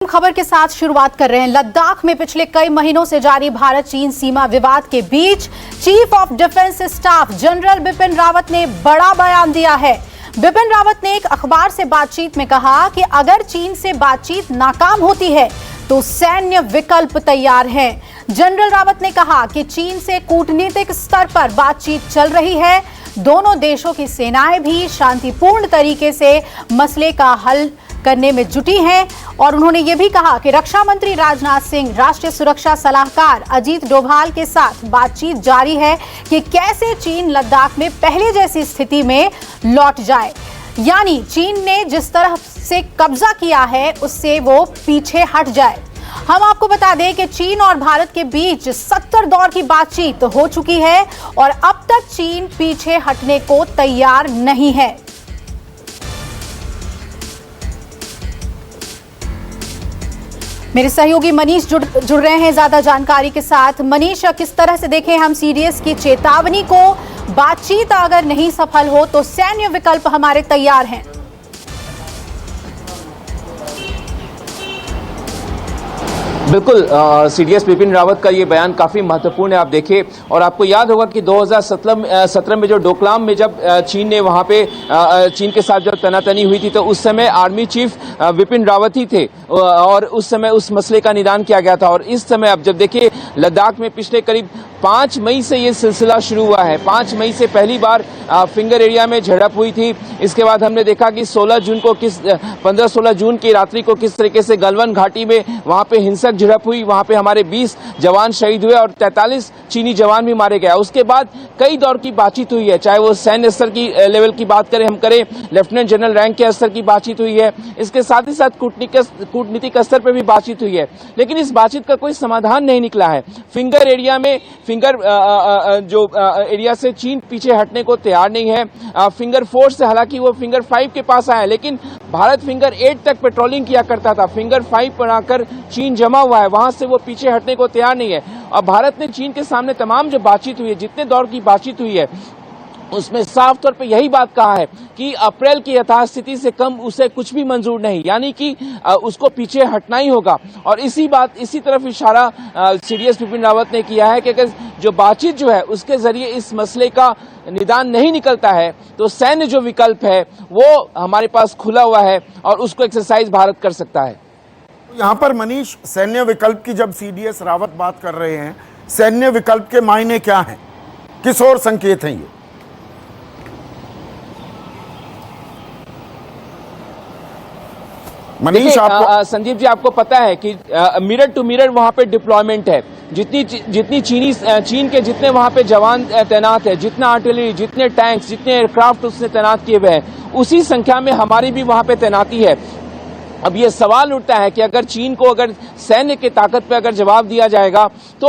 खबर के साथ शुरुआत कर रहे हैं। लद्दाख में पिछले कई महीनों से जारी भारत चीन सीमा विवाद के बीच chief of defence staff general Bipin Rawat ने बड़ा बयान दिया है। बिपिन रावत ने एक अखबार से बातचीत में कहा कि अगर चीन से बातचीत नाकाम होती है तो सैन्य विकल्प तैयार है। जनरल रावत ने कहा कि चीन से कूटनीतिक स्तर पर बातचीत चल रही है। दोनों देशों की सेनाएं भी शांतिपूर्ण तरीके से मसले का हल करने में जुटी हैं और उन्होंने ये भी कहा कि रक्षा मंत्री राजनाथ सिंह, राष्ट्रीय सुरक्षा सलाहकार अजीत डोभाल के साथ बातचीत जारी है कि कैसे चीन लद्दाख में पहले जैसी स्थिति में लौट जाए, यानी चीन ने जिस तरह से कब्जा किया है उससे वो पीछे हट जाए। हम आपको बता दें कि चीन और भारत के बीच 70 दौर की बातचीत हो चुकी है और अब तक चीन पीछे हटने को तैयार नहीं है। मेरे सहयोगी मनीष जुड़ रहे हैं ज्यादा जानकारी के साथ। मनीष, किस तरह से देखें हम सीडीएस की चेतावनी को, बातचीत अगर नहीं सफल हो तो सैन्य विकल्प हमारे तैयार हैं? बिल्कुल, सीडीएस बिपिन रावत का ये बयान काफ़ी महत्वपूर्ण है। आप देखिए, और आपको याद होगा कि 2017 में जो डोकलाम में जब चीन ने वहाँ पे चीन के साथ जब तनातनी हुई थी तो उस समय आर्मी चीफ बिपिन रावत ही थे और उस समय उस मसले का निदान किया गया था। और इस समय अब जब देखिए लद्दाख में पिछले करीब 5 मई से ये सिलसिला शुरू हुआ है। 5 मई से पहली बार फिंगर एरिया में झड़प हुई थी। इसके बाद हमने देखा कि 15-16 जून की रात्रि को किस तरीके से गलवान घाटी में वहाँ पे हिंसक झड़प हुई, वहाँ पे हमारे 20 जवान शहीद हुए और 43 चीनी जवान भी मारे गए। उसके बाद कई दौर की बातचीत हुई है, चाहे वो सैन्य स्तर की लेवल की बात करें, हम करें लेफ्टिनेंट जनरल रैंक के स्तर की बातचीत हुई है। इसके साथ ही साथ कूटनीतिक स्तर पर भी बातचीत हुई है, लेकिन इस बातचीत का कोई समाधान नहीं निकला है। फिंगर एरिया में एरिया से चीन पीछे हटने को तैयार नहीं है। फिंगर 4 से हालांकि वो फिंगर 5 के पास आया, लेकिन भारत फिंगर 8 तक पेट्रोलिंग किया करता था। फिंगर 5 पर आकर चीन जमा हुआ है, वहां से वो पीछे हटने को तैयार नहीं है। और भारत ने चीन के सामने तमाम जो बातचीत हुई है, जितने दौर की बातचीत हुई है, उसमें साफ तौर पे यही बात कहा है कि अप्रैल की यथास्थिति से कम उसे कुछ भी मंजूर नहीं, यानी कि उसको पीछे हटना ही होगा। और इसी तरफ इशारा सीडीएस बिपिन रावत ने किया है कि अगर जो बातचीत जो है उसके जरिए इस मसले का निदान नहीं निकलता है तो सैन्य जो विकल्प है वो हमारे पास खुला हुआ है और उसको एक्सरसाइज भारत कर सकता है। यहाँ पर मनीष, सैन्य विकल्प की जब सीडीएस रावत बात कर रहे हैं, सैन्य विकल्प के मायने क्या हैं, किस ओर संकेत हैं ये? मनीष, संदीप जी, आपको पता है कि मिरर टू मिरर वहां पे डिप्लॉयमेंट है। जितनी चीन के जितने वहां पे जवान तैनात है, जितना आर्टिलरी, जितने टैंक्स, जितने एयरक्राफ्ट उसने तैनात किए हुए हैं, उसी संख्या में हमारी भी वहां पे तैनाती है। अब ये सवाल उठता है कि अगर चीन को अगर सैन्य की ताकत पे अगर जवाब दिया जाएगा तो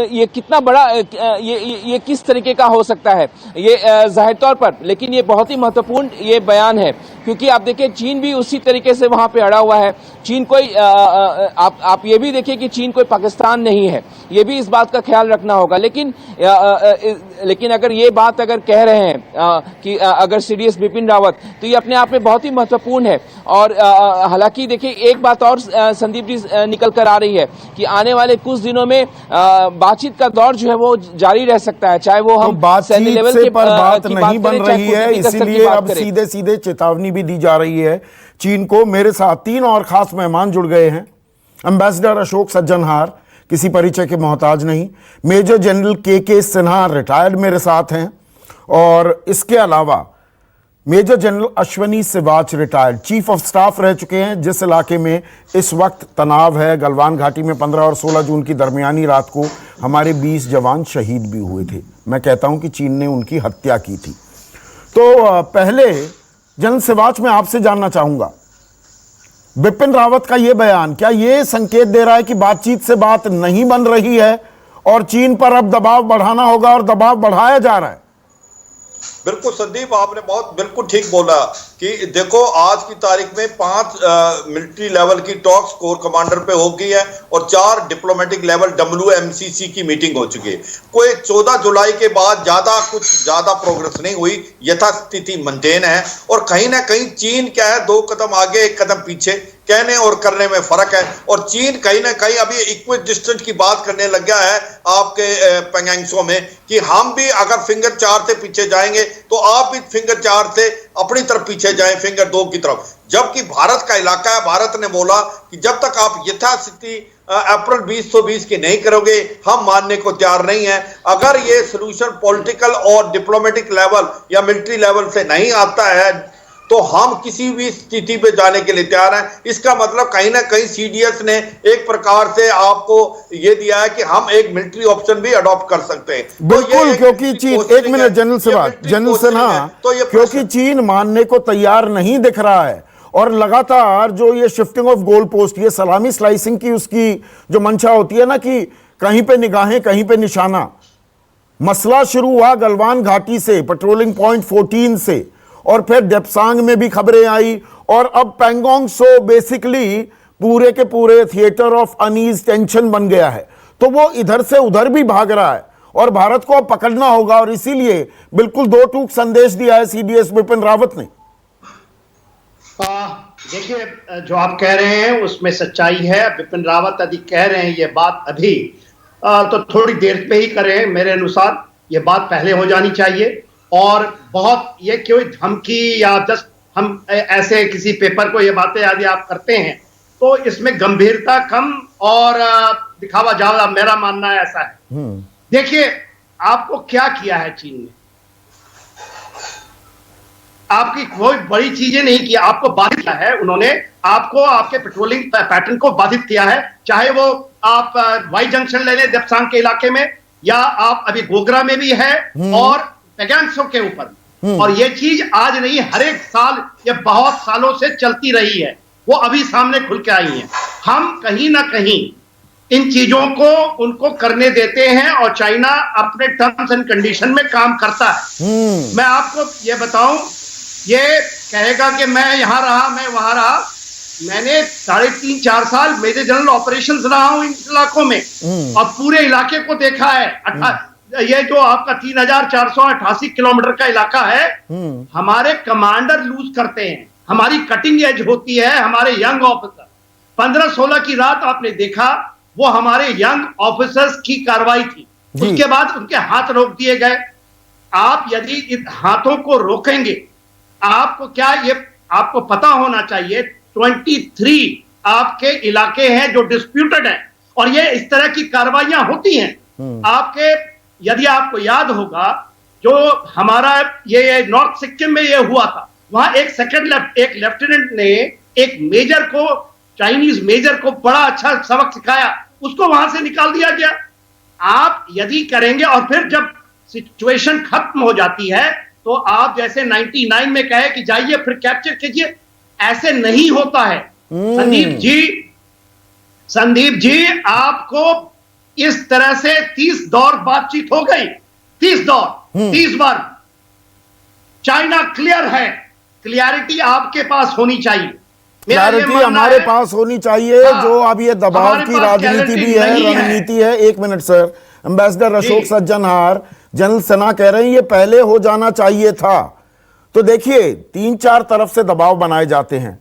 ये कितना बड़ा ये किस तरीके का हो सकता है, ये जाहिर तौर पर, लेकिन ये बहुत ही महत्वपूर्ण ये बयान है क्योंकि आप देखिए चीन भी उसी तरीके से वहां पे अड़ा हुआ है। चीन कोई आप ये भी देखिए कि चीन कोई पाकिस्तान नहीं है, ये भी इस बात का ख्याल रखना होगा। लेकिन अगर ये बात अगर कह रहे हैं कि अगर सीडीएस बिपिन रावत, तो ये अपने आप में बहुत ही महत्वपूर्ण है। और हालांकि देखिए एक बात और संदीप जी निकल कर आ रही है कि आने वाले कुछ दिनों में बातचीत का दौर जो है वो जारी रह सकता है, चाहे वो हम सैन्य लेवल पर बात नहीं बन रही है, इसीलिए अब सीधे सीधे चेतावनी भी दी जा रही है चीन को। मेरे साथ 3 और खास मेहमान जुड़ गए हैं। एम्बेसडर अशोक सज्जनहार, किसी परिचय के मोहताज नहीं। मेजर जनरल के सिन्हा रिटायर्ड मेरे साथ हैं, और इसके अलावा major general Ashwani Siwach retired chief of staff रह चुके हैं। जिस इलाके में इस वक्त तनाव है, गलवान घाटी में 15 और 16 जून की दरमियानी रात को हमारे 20 जवान शहीद भी हुए थे। मैं कहता हूं कि चीन ने उनकी हत्या की थी। तो पहले जनरल सिवाच में आपसे जानना चाहूंगा, बिपिन रावत का यह बयान क्या ये संकेत दे रहा है कि बातचीत से बात नहीं बन रही है और चीन पर अब दबाव बढ़ाना होगा और दबाव बढ़ाया जा रहा है? बिल्कुल संदीप, आपने बिल्कुल ठीक बोला कि देखो आज की तारीख में 5 मिलिट्री लेवल की टॉक्स कोर कमांडर पे हो गई है और 4 डिप्लोमेटिक लेवल WMCC की मीटिंग हो चुकी है। कोई 14 जुलाई के बाद ज्यादा प्रोग्रेस नहीं हुई, यथास्थिति मेंटेन है। और कहीं ना कहीं चीन क्या है, 2 कदम आगे 1 कदम पीछे कहने और करने में फर्क है। और चीन कहीं ना कहीं अभी इक्विडिस्टेंट की बात करने लग गया है आपके पैंगोंग में कि हम भी अगर फिंगर 4 से पीछे जाएंगे तो आप भी फिंगर 4 से अपनी तरफ पीछे जाएं, फिंगर 2 की तरफ। जबकि भारत का इलाका है, भारत ने बोला कि जब तक आप यथास्थिति अप्रैल 2020 की नहीं करोगे हम मानने को तैयार नहीं है। अगर ये सोल्यूशन पॉलिटिकल और डिप्लोमेटिक लेवल या मिलिट्री लेवल से नहीं आता है तो हम किसी भी स्थिति पे जाने के लिए तैयार हैं। इसका मतलब कहीं ना कहीं सीडीएस ने एक प्रकार से आपको ये दिया है कि हम एक मिलिट्री ऑप्शन भी अडॉप्ट कर सकते हैं। बिल्कुल, क्योंकि चीन, एक मिनट जनरल से बात, जनरल सिन्हा, क्योंकि चीन मानने को तैयार नहीं दिख रहा है और लगातार जो ये शिफ्टिंग ऑफ गोल पोस्ट, ये सलामी स्लाइसिंग की उसकी जो मंशा होती है ना कि कहीं पे निगाहें कहीं पे निशाना। मसला शुरू हुआ गलवान घाटी से, पेट्रोलिंग पॉइंट 14 से, और फिर डेप्सांग में भी खबरें आई और अब पैंगोंग सो बेसिकली पूरे के पूरे थिएटर ऑफ अनईज टेंशन बन गया है। तो वो इधर से उधर भी भाग रहा है और भारत को अब पकड़ना होगा और इसीलिए बिल्कुल दो टूक संदेश दिया है सीडीएस बिपिन रावत ने। देखिए, जो आप कह रहे हैं उसमें सच्चाई है। बिपिन रावत यदि कह रहे हैं ये बात अभी तो थोड़ी देर पे ही करें। मेरे अनुसार ये बात पहले हो जानी चाहिए। और बहुत ये कोई धमकी या जस्ट हम ऐसे किसी पेपर को ये बातें यदि आप करते हैं तो इसमें गंभीरता कम और दिखावा ज्यादा, मेरा मानना है ऐसा है। देखिए, आपको क्या किया है चीन ने? आपकी कोई बड़ी चीजें नहीं की, आपको बाधित किया है उन्होंने। आपको आपके पेट्रोलिंग पैटर्न को बाधित किया है, चाहे वो आप वाई जंक्शन ले लें देप्सांग के इलाके में, या आप अभी गोगरा में भी है और पैंगोंग के ऊपर। और ये चीज आज नहीं, हर एक साल, ये बहुत सालों से चलती रही है, वो अभी सामने खुल के आई है। हम कहीं ना कहीं इन चीजों को उनको करने देते हैं और चाइना अपने टर्म्स एंड कंडीशन में काम करता है। मैं आपको ये बताऊं, ये कहेगा कि मैं यहां रहा, मैं वहां रहा। मैंने 3.5-4 साल मेजर जनरल ऑपरेशंस रहा हूं इन इलाकों में और पूरे इलाके को देखा है। ये जो आपका 3488 किलोमीटर का इलाका है, हमारे कमांडर लूज करते हैं, हमारी कटिंग एज होती है, हमारे यंग ऑफिसर। 15-16 की रात आपने देखा, वो हमारे यंग ऑफिसर्स की कार्रवाई थी। उसके बाद उनके हाथ रोक दिए गए। आप यदि इन हाथों को रोकेंगे, आपको क्या, ये आपको पता होना चाहिए 23 आपके इलाके हैं जो डिस्प्यूटेड है और ये इस तरह की कार्रवाइयां होती हैं। आपके, यदि आपको याद होगा, जो हमारा ये नॉर्थ सिक्किम में ये हुआ था, वहां एक लेफ्टिनेंट ने एक मेजर को, चाइनीज मेजर को बड़ा अच्छा सबक सिखाया, उसको वहां से निकाल दिया गया। आप यदि करेंगे और फिर जब सिचुएशन खत्म हो जाती है तो आप जैसे 99 में कहे कि जाइए फिर कैप्चर कीजिए, ऐसे नहीं होता है। संदीप जी, आपको इस तरह से 30 दौर बातचीत हो गई, 30 बार। चाइना क्लियर है, क्लियरिटी आपके पास होनी चाहिए, क्लैरिटी हमारे पास होनी चाहिए। जो अब ये दबाव की राजनीति भी है, रणनीति है। एक minute sir, ambassador Ashok Sajjanhar, general Sinha कह रहे हैं ये पहले हो जाना चाहिए था। तो देखिए, 3-4 तरफ से दबाव बनाए जाते हैं।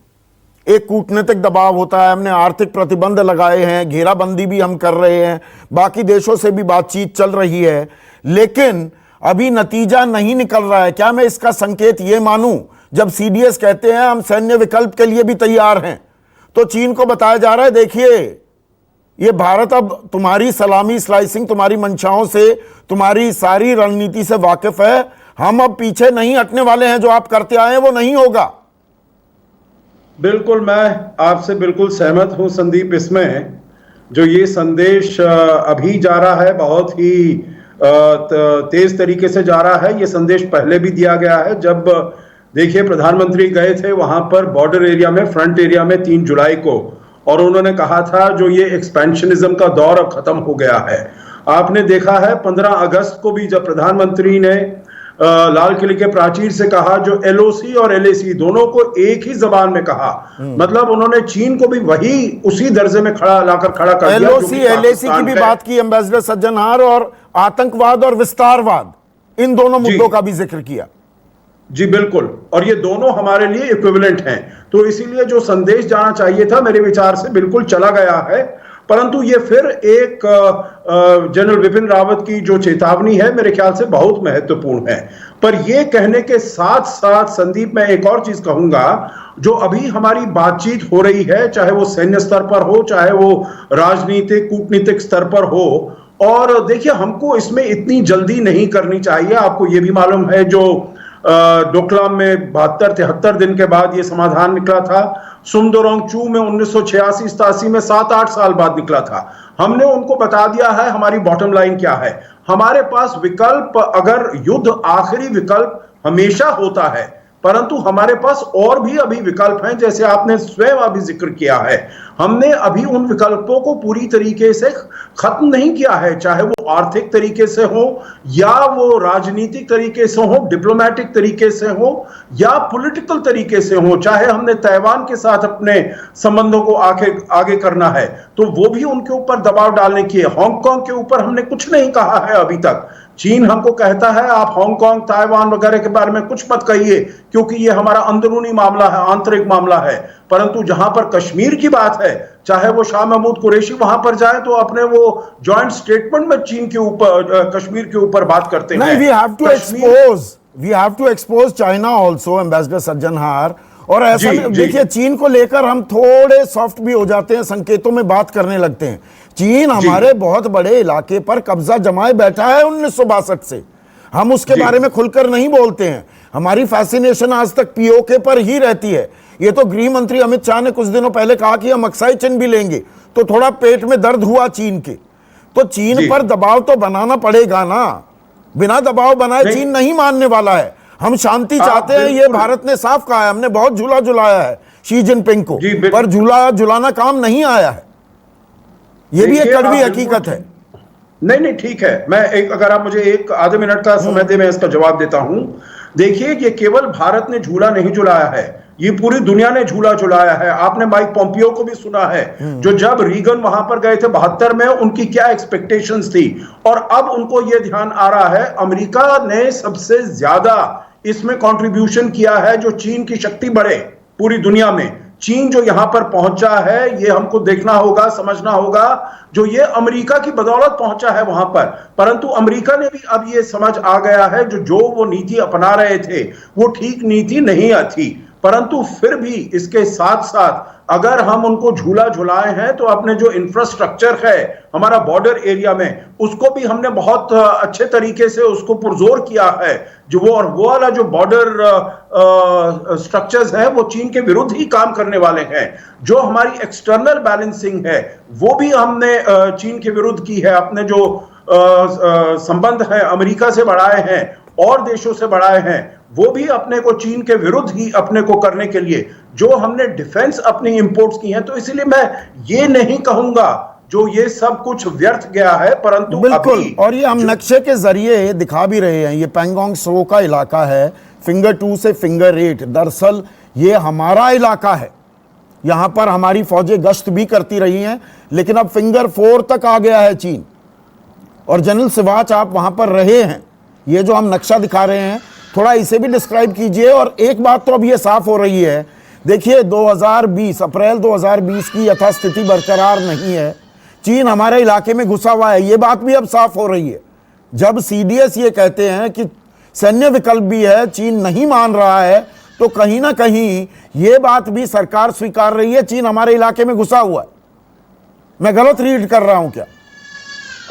एक कूटनीतिक दबाव होता है, हमने आर्थिक प्रतिबंध लगाए हैं, घेराबंदी भी हम कर रहे हैं, बाकी देशों से भी बातचीत चल रही है, लेकिन अभी नतीजा नहीं निकल रहा है। क्या मैं इसका संकेत ये मानूं, जब सीडीएस कहते हैं हम सैन्य विकल्प के लिए भी तैयार हैं, तो चीन को बताया जा रहा है देखिए ये भारत अब तुम्हारी सलामी स्लाइसिंग, तुम्हारी मंशाओं से, तुम्हारी सारी रणनीति से वाकिफ है, हम अब पीछे नहीं हटने वाले हैं, जो आप करते आए हैं वो नहीं होगा। बिल्कुल, मैं आपसे बिल्कुल सहमत हूं संदीप। इसमें जो ये संदेश अभी जा रहा है बहुत ही तेज तरीके से जा रहा है। ये संदेश पहले भी दिया गया है, जब देखिए प्रधानमंत्री गए थे वहां पर बॉर्डर एरिया में, फ्रंट एरिया में 3 जुलाई को, और उन्होंने कहा था जो ये एक्सपेंशनिज्म का दौर अब खत्म हो गया है। आपने देखा है 15 अगस्त को भी जब प्रधानमंत्री ने लाल किले के प्राचीर से कहा, जो एलओसी और एलएसी दोनों को एक ही जबान में कहा, मतलब उन्होंने चीन को भी वही उसी दर्जे में लाकर खड़ा कर दिया। एलओसी एलएसी की भी बात की एम्बेसडर सज्जनहार, और आतंकवाद और विस्तारवाद, इन दोनों मुद्दों का भी जिक्र किया। जी बिल्कुल, और ये दोनों हमारे लिए इक्विवेलेंट हैं। तो इसीलिए जो संदेश जाना चाहिए था मेरे विचार से बिल्कुल चला गया है। परंतु ये फिर एक जनरल विपिन रावत की जो चेतावनी है मेरे ख्याल से बहुत महत्वपूर्ण है। पर ये कहने के साथ साथ संदीप, मैं एक और चीज कहूंगा, जो अभी हमारी बातचीत हो रही है, चाहे वो सैन्य स्तर पर हो, चाहे वो राजनीतिक कूटनीतिक स्तर पर हो, और देखिए हमको इसमें इतनी जल्दी नहीं करनी चाहिए। आपको ये भी मालूम है जो डोकलाम में 72-73 दिन के बाद ये समाधान निकला था, सुमदोरोंगचू में 1986-87 में 7-8 साल बाद निकला था। हमने उनको बता दिया है हमारी बॉटम लाइन क्या है। हमारे पास विकल्प, अगर युद्ध आखिरी विकल्प हमेशा होता है, परंतु हमारे पास और भी अभी विकल्प हैं, जैसे आपने स्वयं अभी जिक्र किया है। हमने अभी उन विकल्पों को पूरी तरीके से खत्म नहीं किया है, चाहे वो आर्थिक तरीके से हो, या वो राजनीतिक तरीके से हो, डिप्लोमेटिक तरीके से हो, या पॉलिटिकल तरीके से हो, चाहे हमने ताइवान के साथ अपने संबंधों को आगे करना है तो वो भी उनके ऊपर दबाव डालने की है। हांगकांग के ऊपर हमने कुछ नहीं कहा है अभी तक। चीन हमको कहता है आप हांगकांग, ताइवान वगैरह के बारे में कुछ मत कहिए, क्योंकि ये हमारा अंदरूनी मामला है, आंतरिक मामला है। परंतु जहां पर कश्मीर की बात है, चाहे वो शाह महमूद कुरैशी वहां पर जाए तो अपने वो जॉइंट स्टेटमेंट में चीन के ऊपर, कश्मीर के ऊपर बात करते हैं। We have to expose China also, ambassador Sajjanhar. और ऐसा देखिए, चीन को लेकर हम थोड़े सॉफ्ट भी हो जाते हैं, संकेतों में बात करने लगते हैं। चीन हमारे बहुत बड़े इलाके पर कब्जा जमाए बैठा है 1962 से। हम उसके बारे में खुलकर नहीं बोलते हैं। हमारी फैसिनेशन आज तक पीओके पर ही रहती है। ये तो गृह मंत्री अमित शाह ने कुछ दिनों पहले कहा कि हम अक्साई चिन भी लेंगे, तो थोड़ा पेट में दर्द हुआ चीन के। तो चीन पर दबाव तो बनाना पड़ेगा ना, बिना दबाव बनाए चीन नहीं मानने वाला है। हम शांति चाहते हैं, ये भारत ने साफ कहा है। हमने बहुत झूला झुलाया है शी जिनपिंग को, पर झुलाना काम नहीं आया है। ये भी एक कड़वी हकीकत है। नहीं ठीक है, मैं अगर आप मुझे एक आधे मिनट का समय दे, मैं इसका जवाब देता हूं। देखिए, ये केवल भारत ने झूला नहीं झुलाया है, ये पूरी दुनिया ने झूला झुलाया है। आपने माइक पोम्पियो को भी सुना है, जो जब रीगन वहां पर गए थे 72 में, उनकी क्या एक्सपेक्टेशंस थी, और अब उनको यह ध्यान आ रहा है अमेरिका ने सबसे ज्यादा इसमें कंट्रीब्यूशन किया है जो चीन की शक्ति बढ़े पूरी दुनिया में। चीन जो यहां पर पहुंचा है, ये हमको देखना होगा, समझना होगा, जो ये अमेरिका की बदौलत पहुंचा है वहां पर। परंतु अमेरिका ने भी अब ये समझ आ गया है जो वो नीति अपना रहे थे वो ठीक नीति नहीं थी। परंतु फिर भी इसके साथ साथ अगर हम उनको झूला झुलाए हैं तो अपने जो इंफ्रास्ट्रक्चर है हमारा बॉर्डर एरिया में, उसको भी हमने बहुत अच्छे तरीके से उसको पुरजोर किया है। जो वो वाला जो बॉर्डर स्ट्रक्चर्स है वो चीन के विरुद्ध ही काम करने वाले हैं। जो हमारी एक्सटर्नल बैलेंसिंग है वो भी हमने चीन के विरुद्ध की है। अपने जो संबंध है अमेरिका से बढ़ाए हैं और देशों से बढ़ाए हैं, वो भी अपने को चीन के विरुद्ध ही अपने को करने के लिए जो हमने डिफेंस अपनी इंपोर्ट्स की हैं। तो इसलिए मैं ये नहीं कहूंगा जो ये सब कुछ व्यर्थ गया है, परंतु बिल्कुल। और ये हम नक्शे के जरिए दिखा भी रहे हैं, ये पैंगोंग त्सो का इलाका है, फिंगर 2 से फिंगर 8। दरअसल ये हमारा इलाका है, यहां पर हमारी फौजें गश्त भी करती रही हैं, लेकिन अब फिंगर 4 तक आ गया है चीन। और जनरल सिवाच, आप वहां पर रहे हैं, ये जो हम नक्शा दिखा रहे हैं थोड़ा इसे भी डिस्क्राइब कीजिए। और एक बात तो अब ये साफ हो रही है, देखिए 2020 अप्रैल 2020 की यथास्थिति बरकरार नहीं है। चीन हमारे इलाके में घुसा हुआ है, ये बात भी अब साफ हो रही है। जब सीडीएस ये कहते हैं कि सैन्य विकल्प भी है, चीन नहीं मान रहा है, तो कहीं ना कहीं ये बात भी सरकार स्वीकार रही है चीन हमारे इलाके में घुसा हुआ है। मैं गलत रीड कर रहा हूं क्या?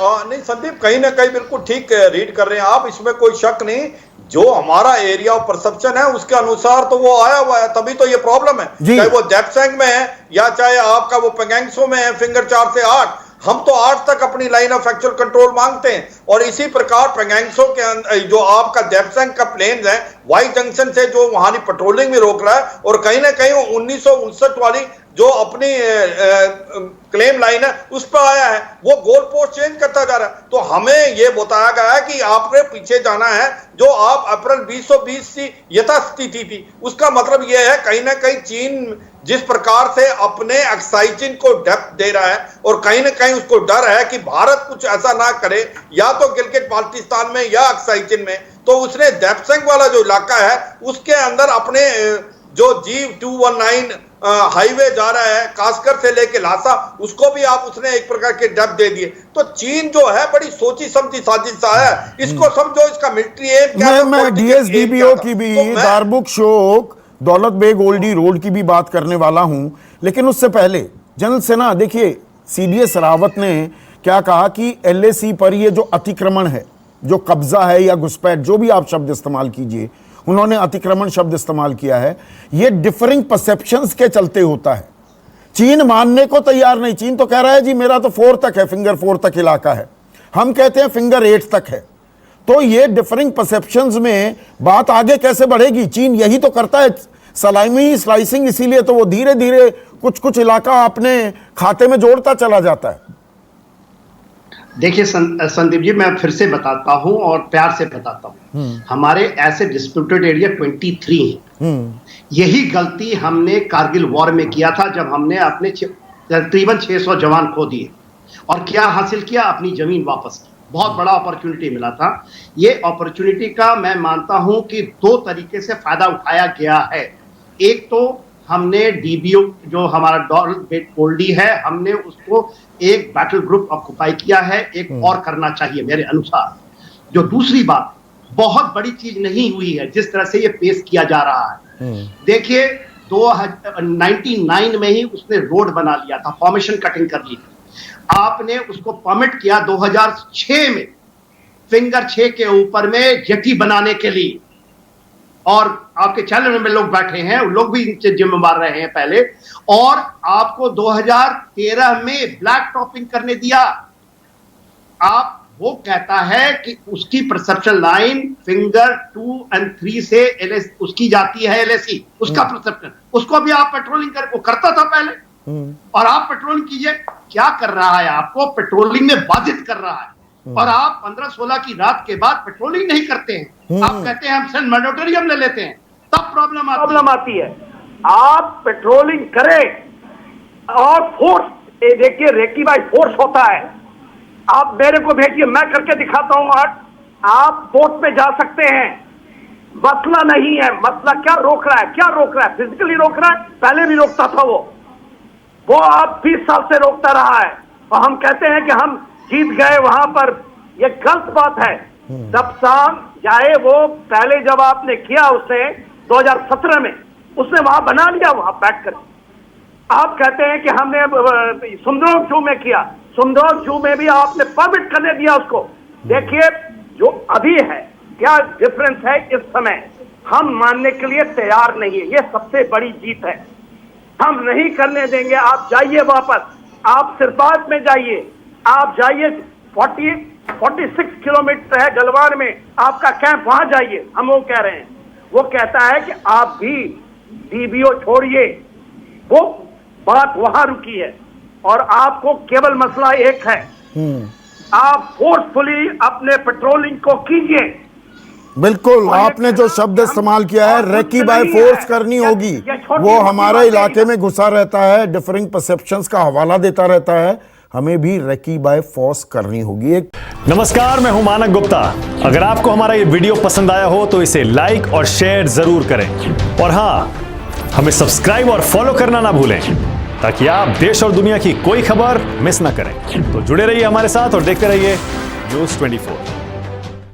नहीं संदीप, कहीं ना कहीं बिल्कुल ठीक रीड कर रहे हैं आप, इसमें कोई शक नहीं। जो हमारा एरिया ऑफ परसेप्शन है उसके अनुसार तो वो आया हुआ है, तभी तो ये प्रॉब्लम है। चाहे वो देपसेंग में है या चाहे आपका वो पैंगोंग त्सो में है, फिंगर 4 से 8, हम तो 8 तक अपनी लाइन ऑफ एक्चुअल कंट्रोल मांगते हैं। और इसी प्रकार पैंगोंग त्सो के अंदर जो आपका देपसेंग का प्लेन्स है, वाई जंक्शन से जो वहां पेट्रोलिंग भी रोक रहा है, और कहीं ना कहीं 1959 वाली जो अपनी क्लेम लाइन है उस पर आया है, वो गोल पोस्ट चेंज करता जा रहा है। तो हमें ये बताया गया है कि आपने पीछे जाना है, जो आप अप्रैल 2020 की यथास्थिति थी। उसका मतलब यह है कहीं ना कहीं चीन जिस प्रकार से अपने अक्साई चिन को डेप्थ दे रहा है, और कहीं ना कहीं उसको डर है कि भारत कुछ ऐसा ना करे, या तो गिलगित बाल्टिस्तान में या अक्साई चिन में, तो उसने देपसंग वाला जो इलाका है उसके अंदर अपने जो G219 हाईवे जा रहा है कास्कर से लेके लासा, उसको भी आप उसने एक प्रकार के डेप्थ दे दिए। तो चीन जो है बड़ी सोची समझी साजिश सा है, इसको समझो इसका मिलिट्री एम क्या था। मैं DSDBO की भी, दारबुक शोक, दौलत बेग ओल्डी रोड की भी बात करने वाला हूं, लेकिन उससे पहले जनरल सेना, देखिए CDS रावत ने क्या कहा कि LAC पर ये जो अतिक्रमण है, जो कब्जा है या घुसपैठ, जो भी आप शब्द इस्तेमाल कीजिए, उन्होंने अतिक्रमण शब्द इस्तेमाल किया है, ये डिफरिंग परसेप्शंस के चलते होता है। चीन मानने को तैयार नहीं। चीन तो कह रहा है जी मेरा तो 4 तक है, फिंगर 4 तक इलाका है, हम कहते हैं फिंगर 8 तक है। तो ये डिफरिंग परसेप्शंस में बात आगे कैसे बढ़ेगी? चीन यही तो करता है, सलामी स्लाइसिंग, इसीलिए तो वो धीरे धीरे कुछ कुछ इलाका अपने खाते में जोड़ता चला जाता है। देखिए संदीप जी, मैं फिर से बताता हूं और प्यार से बताता हूं, हमारे ऐसे डिस्प्यूटेड एरिया 23 हैं। यही गलती हमने कारगिल वॉर में किया था, जब हमने अपने तकरीबन 600 जवान खो दिए और क्या हासिल किया, अपनी जमीन वापस की। बहुत बड़ा अपॉर्चुनिटी मिला था। ये अपॉर्चुनिटी का मैं मानता हूं कि 2 तरीके से फायदा उठाया गया है। एक तो हमने DBO जो हमारा दौलत बेग ओल्डी है, हमने उसको एक बैटल ग्रुप ऑक्युपाई किया है, एक और करना चाहिए मेरे अनुसार। जो दूसरी बात, बहुत बड़ी चीज नहीं हुई है जिस तरह से ये पेश किया जा रहा है। देखिए 1999 में ही उसने रोड बना लिया था, फॉर्मेशन कटिंग कर ली थी। आपने उसको परमिट किया 2006 में फिंगर 6 के ऊपर में जेटी बनाने के लिए, और आपके चैनल में लोग बैठे हैं, लोग भी इनसे जिम्मेदार रहे हैं पहले, और आपको 2013 में ब्लैक टॉपिंग करने दिया। आप, वो कहता है कि उसकी परसेप्शन लाइन फिंगर 2 और 3 से उसकी जाती है LAC, उसका परसेप्शन, उसको भी आप पेट्रोलिंग कर, वो करता था पहले, और आप पेट्रोलिंग कीजिए। क्या कर रहा है? आपको पेट्रोलिंग में बाधित कर रहा है, और आप 15-16 की रात के बाद पेट्रोलिंग नहीं करते हैं। आप कहते हैं हम सेंट मॉनिटोरियम ले लेते हैं, तब प्रॉब्लम आती है। आप पेट्रोलिंग करें और फोर्स, देखिए रेकी बाई फोर्स होता है। आप मेरे को भेजिए, मैं करके दिखाता हूं। आप बोट में जा सकते हैं, मसला नहीं है। मसला क्या रोक रहा है? क्या रोक रहा है? फिजिकली रोक रहा है, पहले भी रोकता था वो आप 20 साल से रोकता रहा है, और हम कहते हैं कि हम जीत गए वहां पर। ये गलत बात है। दपसांग चाहे वो पहले जब आपने किया उसने 2017 में, उसने वहां बना लिया, वहां बैठकर। आप कहते हैं कि हमने सुंदरोग जू में किया, सुंदरोग जू में भी आपने परमिट करने दिया उसको। देखिए जो अभी है, क्या डिफरेंस है इस समय, हम मानने के लिए तैयार नहीं है। ये सबसे बड़ी जीत है, हम नहीं करने देंगे। आप जाइए वापस, आप सिरबाज में जाइए, आप जाइए 46 किलोमीटर है गलवान में आपका कैंप, वहां जाइए। हम वो कह रहे हैं, वो कहता है कि आप भी DBO छोड़िए, वो बात वहां रुकी है, और आपको केवल मसला एक है, आप फोर्सफुली अपने पेट्रोलिंग को कीजिए। बिल्कुल, आपने जो शब्द इस्तेमाल किया है, रेकी बाय फोर्स करनी होगी। वो हमारे इलाके में घुसा रहता है, डिफरिंग परसेप्शंस का हवाला देता रहता है, हमें भी रेकी बाय फोर्स करनी होगी। नमस्कार, मैं हूं मानक गुप्ता। अगर आपको हमारा ये वीडियो पसंद आया हो तो इसे लाइक और शेयर जरूर करें, और हां, हमें सब्सक्राइब और फॉलो करना ना भूलें, ताकि आप देश और दुनिया की कोई खबर मिस ना करें। तो जुड़े रहिए हमारे साथ और देखते रहिए न्यूज़ 24।